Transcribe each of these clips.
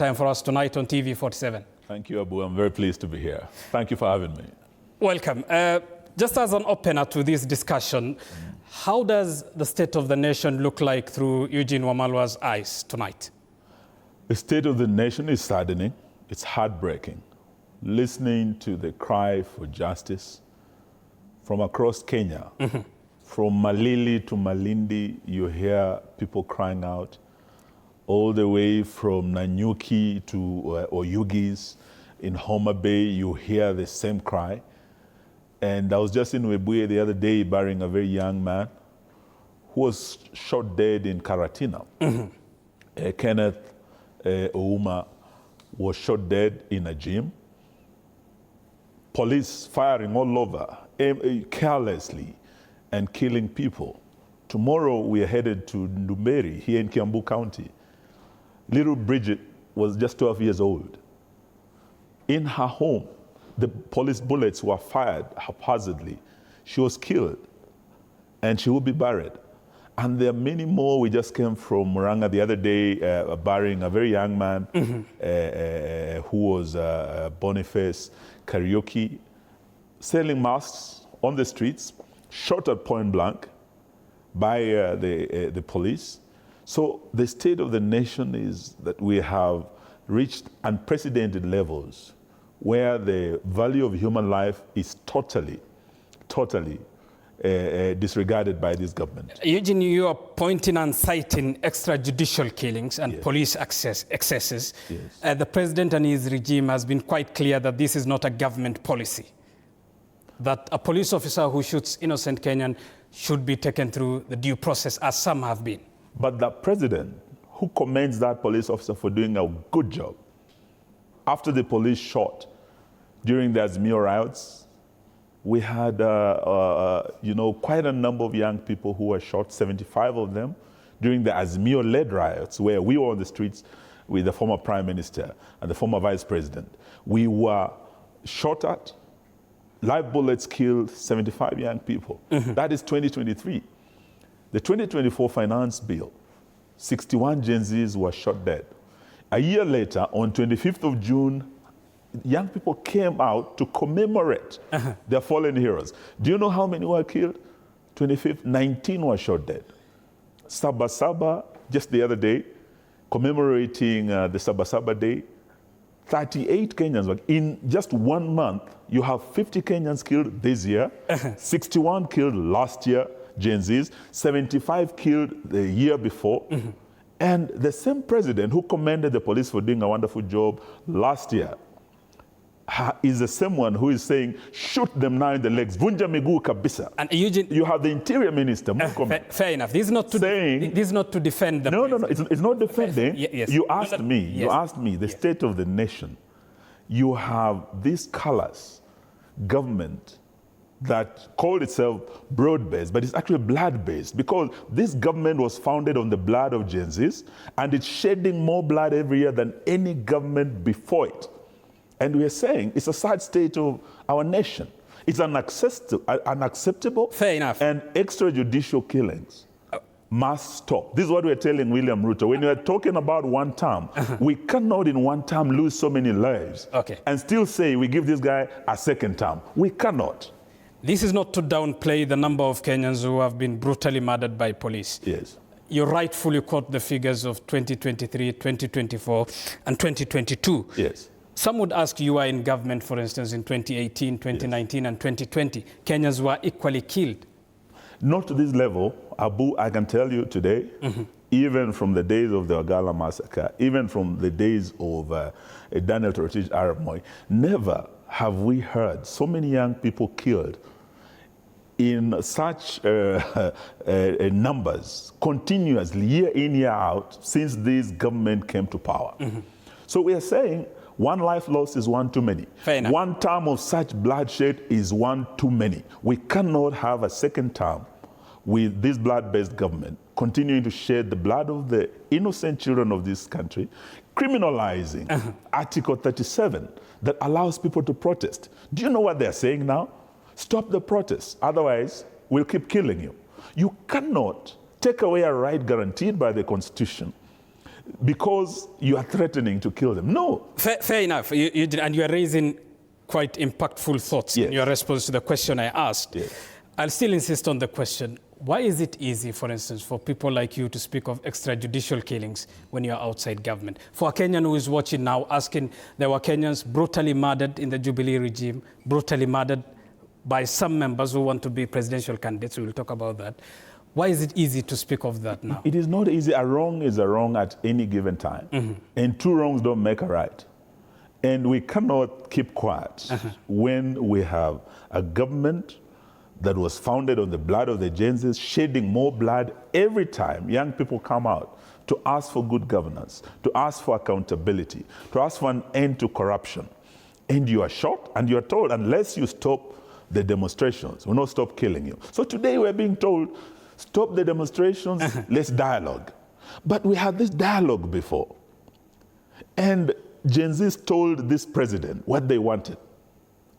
Time for us tonight on TV 47. Thank you, Abu. I'm very pleased to be here. Thank you for having me. Welcome. Just as an opener to this discussion, how does the state of the nation look like through Eugene Wamalwa's eyes tonight? The state of the nation is saddening. It's heartbreaking. Listening to the cry for justice from across Kenya, from Malili to Malindi, you hear people crying out. All the way from Nanyuki to Oyugis in Homa Bay, you hear the same cry. And I was just in Webuye the other day burying a very young man who was shot dead in Karatina. Kenneth Ouma was shot dead in a gym. Police firing all over, carelessly, and killing people. Tomorrow we are headed to Ndumberi here in Kiambu County. Little Bridget was just 12 years old. In her home, the police bullets were fired haphazardly. She was killed, and she will be buried. And there are many more. We just came from Muranga the other day, burying a very young man who was Boniface Karaoke, selling masks on the streets, shot at point blank by the police. So the state of the nation is that we have reached unprecedented levels where the value of human life is totally disregarded by this government. Eugene, you are pointing and citing extrajudicial killings and police excesses. Yes. The president and his regime has been quite clear that this is not a government policy, that a police officer who shoots innocent Kenyan should be taken through the due process, as some have been. But the president, who commends that police officer for doing a good job, after the police shot during the Azimio riots, we had quite a number of young people who were shot, 75 of them, during the Azimio-led riots, where we were on the streets with the former prime minister and the former vice president. We were shot at, live bullets killed 75 young people. That is 2023. The 2024 finance bill, 61 Gen Zs were shot dead. A year later, on 25th of June, young people came out to commemorate their fallen heroes. Do you know how many were killed? 25th, 19 were shot dead. Sabasaba, just the other day, commemorating the Sabasaba Day, 38 Kenyans. In just 1 month, you have 50 Kenyans killed this year, 61 killed last year, Gen Zs, 75 killed the year before. And the same president who commended the police for doing a wonderful job last year is the same one who is saying, shoot them now in the legs, vunja miguu kabisa. And Eugene, you have the interior minister, fair enough. This is not to defend the No, it's not defending. Yes. You asked me, the state of the nation. You have this callous government that called itself broad-based, but it's actually blood-based, because this government was founded on the blood of Gen Zs, and it's shedding more blood every year than any government before it. And we are saying it's a sad state of our nation. It's unacceptable. Fair enough. And extrajudicial killings must stop. This is what we're telling William Ruto. When you're talking about one term, we cannot in one term lose so many lives and still say we give this guy a second term. We cannot. This is not to downplay the number of Kenyans who have been brutally murdered by police. Yes. You rightfully quote the figures of 2023, 2024, and 2022. Yes. Some would ask, you were in government, for instance, in 2018, 2019, and 2020. Kenyans were equally killed. Not to this level, Abu, I can tell you today, even from the days of the Ogala massacre, even from the days of Daniel Toroitich Arap Moi, never have we heard so many young people killed in such numbers continuously, year in, year out, since this government came to power. So we are saying one life lost is one too many. Fair enough. One term of such bloodshed is one too many. We cannot have a second term with this blood-based government continuing to shed the blood of the innocent children of this country, criminalizing Article 37 that allows people to protest. Do you know what they're saying now? Stop the protests, otherwise we'll keep killing you. You cannot take away a right guaranteed by the Constitution. because you are threatening to kill them. No. Fair enough. And you are raising quite impactful thoughts in your response to the question I asked. Yes. I'll still insist on the question. Why is it easy, for instance, for people like you to speak of extrajudicial killings when you're outside government? For a Kenyan who is watching now, asking, there were Kenyans brutally murdered in the Jubilee regime, brutally murdered by some members who want to be presidential candidates. We'll talk about that. Why is it easy to speak of that now? It is not easy. A wrong is a wrong at any given time. And two wrongs don't make a right. And we cannot keep quiet when we have a government that was founded on the blood of the Gen Zs, shedding more blood every time young people come out to ask for good governance, to ask for accountability, to ask for an end to corruption. And you are shot and you are told, unless you stop the demonstrations, we'll not stop killing you. So today we're being told, stop the demonstrations, let's dialogue. But we had this dialogue before. And Gen Zs told this president what they wanted.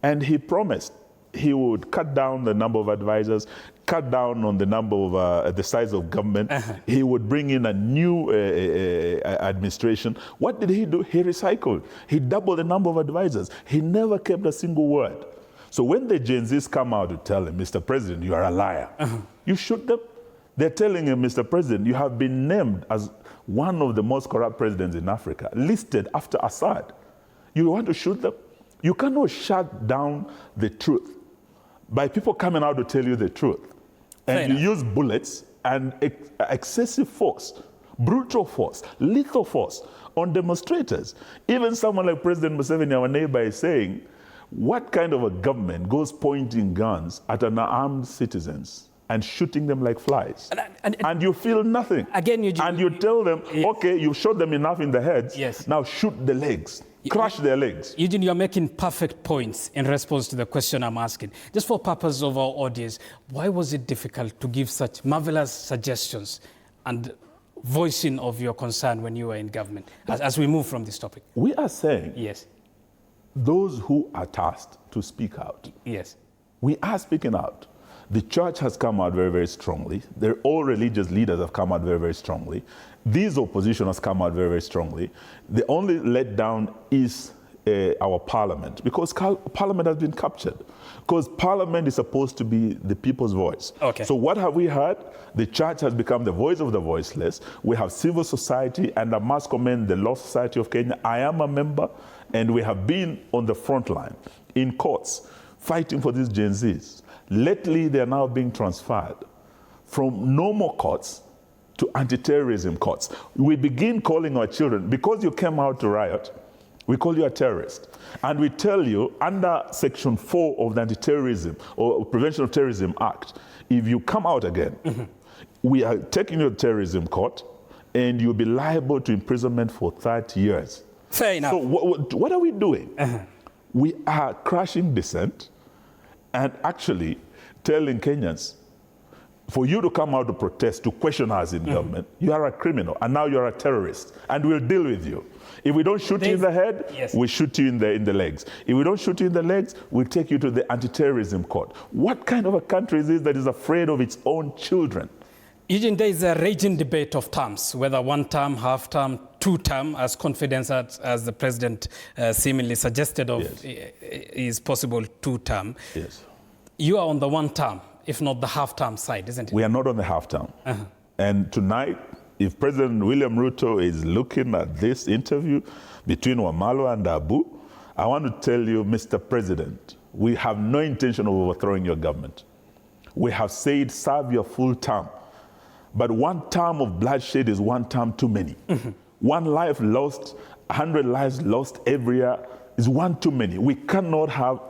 And he promised he would cut down the number of advisors, cut down on the number of the size of government. He would bring in a new administration. What did he do? He recycled. He doubled the number of advisors. He never kept a single word. So when the Gen Zs come out to tell him, Mr. President, you are a liar, you shoot them. They're telling him, Mr. President, you have been named as one of the most corrupt presidents in Africa, listed after Assad. You want to shoot them? You cannot shut down the truth by people coming out to tell you the truth. And you use bullets and excessive force, brutal force, lethal force on demonstrators. Even someone like President Museveni, our neighbor, is saying, what kind of a government goes pointing guns at unarmed citizens and shooting them like flies? And you feel nothing. Again, Eugene, and you tell them, okay, you've shot them enough in the heads, now shoot the legs. Crush their legs. Eugene, you're making perfect points in response to the question I'm asking. Just for purpose of our audience, why was it difficult to give such marvelous suggestions and voicing of your concern when you were in government, as we move from this topic? We are saying, yes, those who are tasked to speak out. Yes. We are speaking out. The church has come out very, very strongly. All religious leaders have come out very, very strongly. These opposition has come out very, very strongly. The only letdown is our parliament, because parliament has been captured. Because parliament is supposed to be the people's voice. Okay. So what have we heard? The church has become the voice of the voiceless. We have civil society, and I must commend the Law Society of Kenya. I am a member, and we have been on the front line in courts fighting for these Gen Zs. Lately, they are now being transferred from normal courts to anti-terrorism courts. We begin calling our children, because you came out to riot, we call you a terrorist. And we tell you, under Section 4 of the Anti-Terrorism or Prevention of Terrorism Act, if you come out again, we are taking you to terrorism court, and you'll be liable to imprisonment for 30 years. Fair enough. So what are we doing? We are crushing dissent and actually telling Kenyans, for you to come out to protest, to question us in government, you are a criminal, and now you're a terrorist, and we'll deal with you. If we don't shoot you in the head, we shoot you in the legs. If we don't shoot you in the legs, we'll take you to the anti-terrorism court. What kind of a country is this that is afraid of its own children? Eugene, there is a raging debate of terms, whether one term, half term, two term, as confident as the president seemingly suggested of is possible two term. Yes. You are on the one term, if not the half term side, isn't it? We are not on the half term. And tonight, if President William Ruto is looking at this interview between Wamalwa and Abu, I want to tell you, Mr. President, we have no intention of overthrowing your government. We have said serve your full term. But one term of bloodshed is one term too many. One life lost, 100 lives lost every year is one too many. We cannot have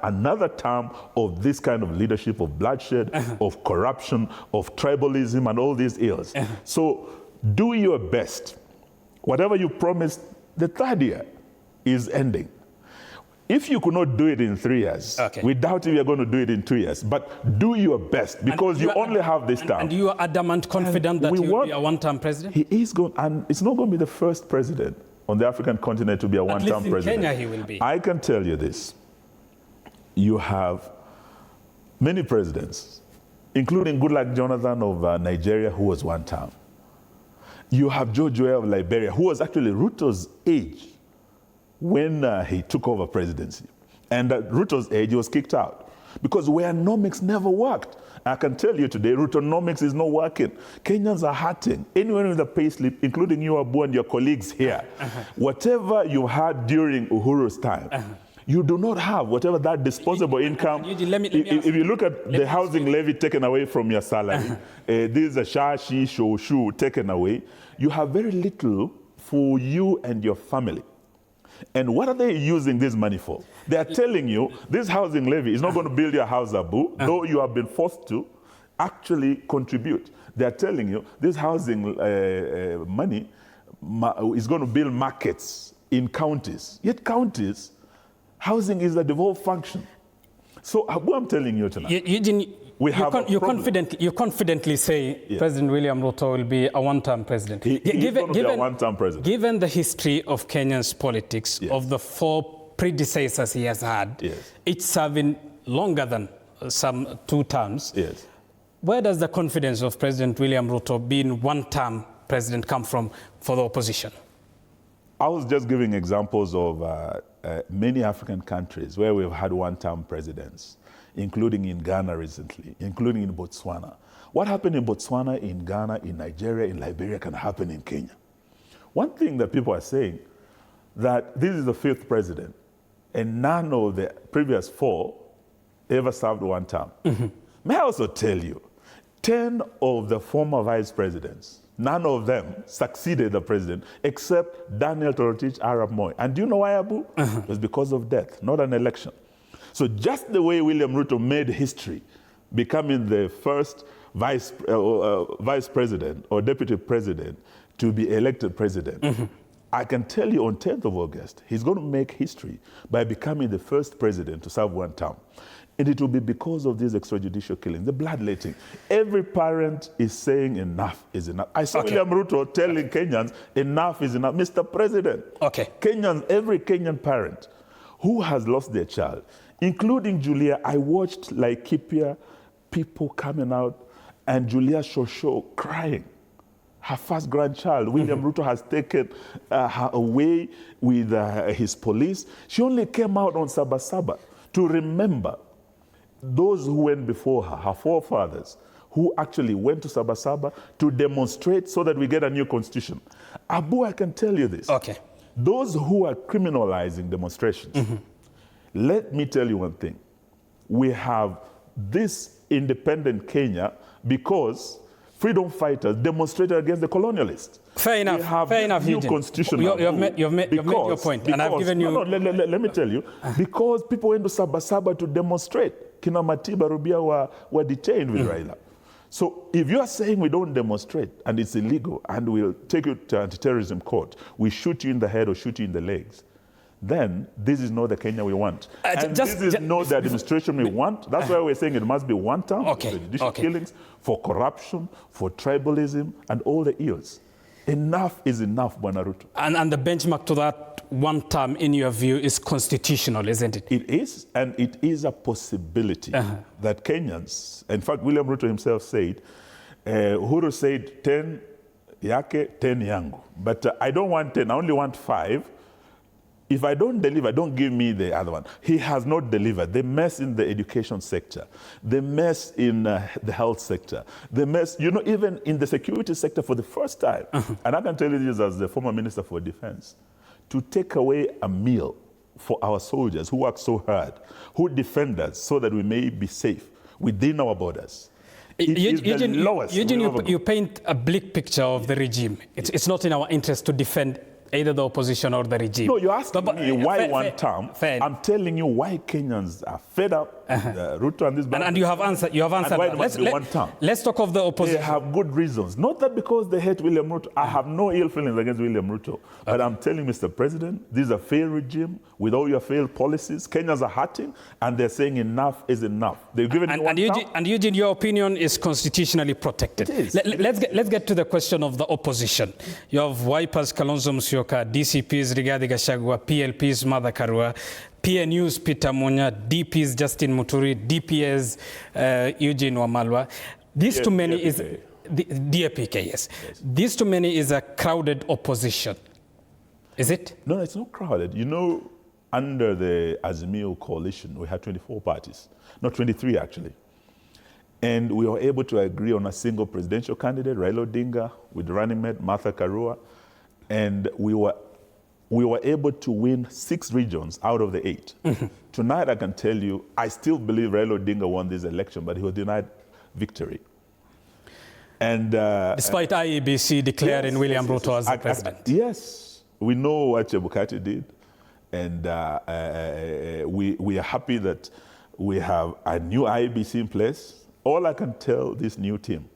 another term of this kind of leadership, of bloodshed, of corruption, of tribalism, and all these ills. So do your best. Whatever you promised, the third year is ending. If you could not do it in 3 years, we doubt if you're going to do it in 2 years. But do your best, because you only have this term. And you are adamant, confident that you will be a one-term president? He is going, and it's not going to be the first president on the African continent to be a one-term president. At least in Kenya he will be. I can tell you this. You have many presidents, including Goodluck Jonathan of Nigeria, who was one term. You have George Weah of Liberia, who was actually Ruto's age when he took over presidency. And at Ruto's age, he was kicked out because Weahnomics never worked. I can tell you today, Rutonomics is not working. Kenyans are hurting. Anyone with a payslip, including you, Abu, and your colleagues here, whatever you had during Uhuru's time, you do not have whatever that disposable income. If you look at the housing levy taken away from your salary, this is a shashi, shoshu taken away, you have very little for you and your family. And what are they using this money for? They are telling you this housing levy is not going to build your house, Abu, though you have been forced to actually contribute. They are telling you this housing money is going to build markets in counties. Yet counties, housing is a devolved function. So Abu, I'm telling you tonight. Eugene, you confidently say President William Ruto will be a one-term president. He's going to be a one-term president. Given the history of Kenyan's politics, of the 4 predecessors he has had, each serving longer than some 2 terms, where does the confidence of President William Ruto being one-term president come from for the opposition? I was just giving examples of many African countries where we've had one-term presidents, including in Ghana recently, including in Botswana. What happened in Botswana, in Ghana, in Nigeria, in Liberia can happen in Kenya. One thing that people are saying, that this is the 5th president, and none of the previous 4 ever served one term. May I also tell you, 10 of the former vice presidents, none of them succeeded the president except Daniel Torotich Arap Moi. And do you know why, Abu? It was because of death, not an election. So just the way William Ruto made history, becoming the first vice president or deputy president to be elected president, I can tell you on 10th of August, he's going to make history by becoming the first president to serve one term. And it will be because of these extrajudicial killings, the bloodletting. Every parent is saying enough is enough. I saw William Ruto telling Kenyans, enough is enough. Mr. President, Kenyans, every Kenyan parent who has lost their child, including Julia, I watched Laikipia, people coming out, and Julia Shosho crying. Her first grandchild, William Ruto has taken her away with his police. She only came out on Sabasaba to remember those who went before her, her forefathers, who actually went to Sabasaba to demonstrate so that we get a new constitution. Abu, I can tell you this. Those who are criminalizing demonstrations, let me tell you one thing. We have this independent Kenya because freedom fighters demonstrated against the colonialists. Fair enough. Fair enough, new constitution. You've made your point, and I've given you... No, let me tell you. Because people went to Sabasaba to demonstrate. Kina Matiba Rubia were detained with Raila. So if you are saying we don't demonstrate and it's illegal and we'll take you to anti-terrorism court, we shoot you in the head or shoot you in the legs, then this is not the Kenya we want. And this is not the administration we want. That's why we're saying it must be one term for judicial killings, for corruption, for tribalism, and all the ills. Enough is enough, Bwana Ruto. And the benchmark to that one term, in your view, is constitutional, isn't it? It is, and it is a possibility that Kenyans, in fact, William Ruto himself said, Uhuru said 10 yake, 10 yangu. But I don't want 10, I only want 5. If I don't deliver, don't give me the other one. He has not delivered. The mess in the education sector, the mess in the health sector, the mess, even in the security sector for the first time. And I can tell you this as the former Minister for Defense, to take away a meal for our soldiers who work so hard, who defend us so that we may be safe within our borders. Eugene, you paint a bleak picture of the regime. It's not in our interest to defend either the opposition or the regime. No, you're asking me why one term. I'm telling you why Kenyans are fed up with Ruto and this. And you have answered. You have answered. One term. Let's talk of the opposition. They have good reasons. Not that because they hate William Ruto. I have no ill feelings against William Ruto. But I'm telling Mr. President, this is a failed regime with all your failed policies. Kenyans are hurting, and they're saying enough is enough. They've given you one term. And Eugene, your opinion is constitutionally protected. It is. Let's get to the question of the opposition. You have Wipers Kalonzo Musyoka, DCPs Rigathi Gachagua, PLPs Martha Karua, PNU's Peter Munya, DP's Justin Muturi, DP's Eugene Wamalwa. This The DAPK, yes. This to many is a crowded opposition. Is it? No, it's not crowded. You know, under the Azimio coalition, we had 24 parties. No, 23 actually. And we were able to agree on a single presidential candidate, Raila Odinga, with the running mate, Martha Karua. And we were able to win 6 regions out of the 8. Tonight, I can tell you, I still believe Raila Odinga won this election, but he was denied victory. And despite IEBC declaring William Ruto as the president. Yes, we know what Chebukati did. And we are happy that we have a new IEBC in place. All I can tell this new team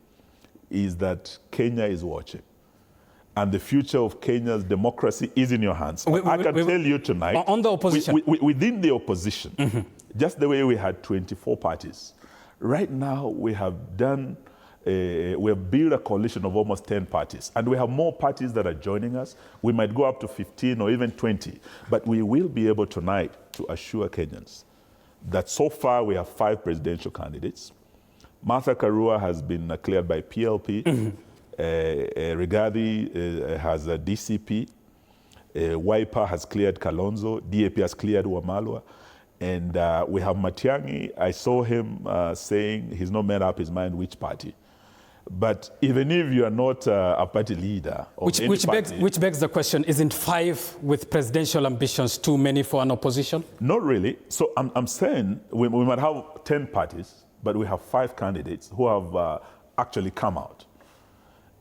is that Kenya is watching. And the future of Kenya's democracy is in your hands. I can tell you tonight, on the opposition. Within the opposition, just the way we had 24 parties, right now we have done, we have built a coalition of almost 10 parties. And we have more parties that are joining us. We might go up to 15 or even 20. But we will be able tonight to assure Kenyans that so far we have 5 presidential candidates. Martha Karua has been cleared by PLP. Rigathi has a DCP. Wiper has cleared Kalonzo. DAP has cleared Wamalwa. And we have Matiang'i. I saw him saying he's not made up his mind which party. But even if you are not a party leader, which begs the question, isn't 5 with presidential ambitions too many for an opposition? Not really. So I'm saying we might have 10 parties, but we have 5 candidates who have actually come out.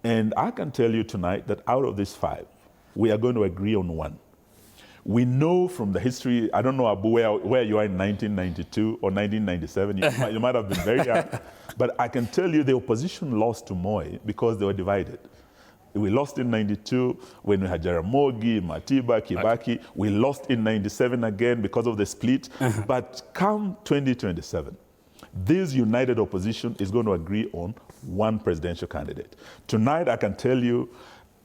And I can tell you tonight that out of these 5, we are going to agree on 1. We know from the history, I don't know, Abu, where you are in 1992 or 1997. You might have been very young. But I can tell you the opposition lost to Moi because they were divided. We lost in 92 when we had Jaramogi, Matiba, Kibaki. We lost in 97 again because of the split. But come 2027, this united opposition is going to agree on 1 presidential candidate. Tonight, I can tell you,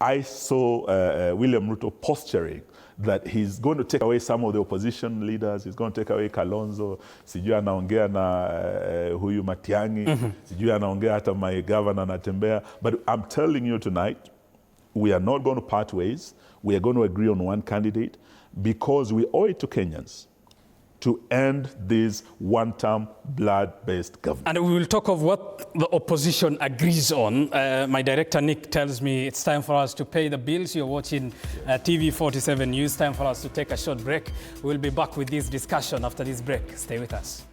I saw William Ruto posturing that he's going to take away some of the opposition leaders. He's going to take away Kalonzo. Sijui anaongea na huyu Matiang'i. Sijui anaongea hata my governor Natembea. But I'm telling you tonight, we are not going to part ways. We are going to agree on 1 candidate because we owe it to Kenyans to end this one-term blood-based government. And we will talk of what the opposition agrees on. My director, Nick, tells me it's time for us to pay the bills. You're watching TV 47 News. Time for us to take a short break. We'll be back with this discussion after this break. Stay with us.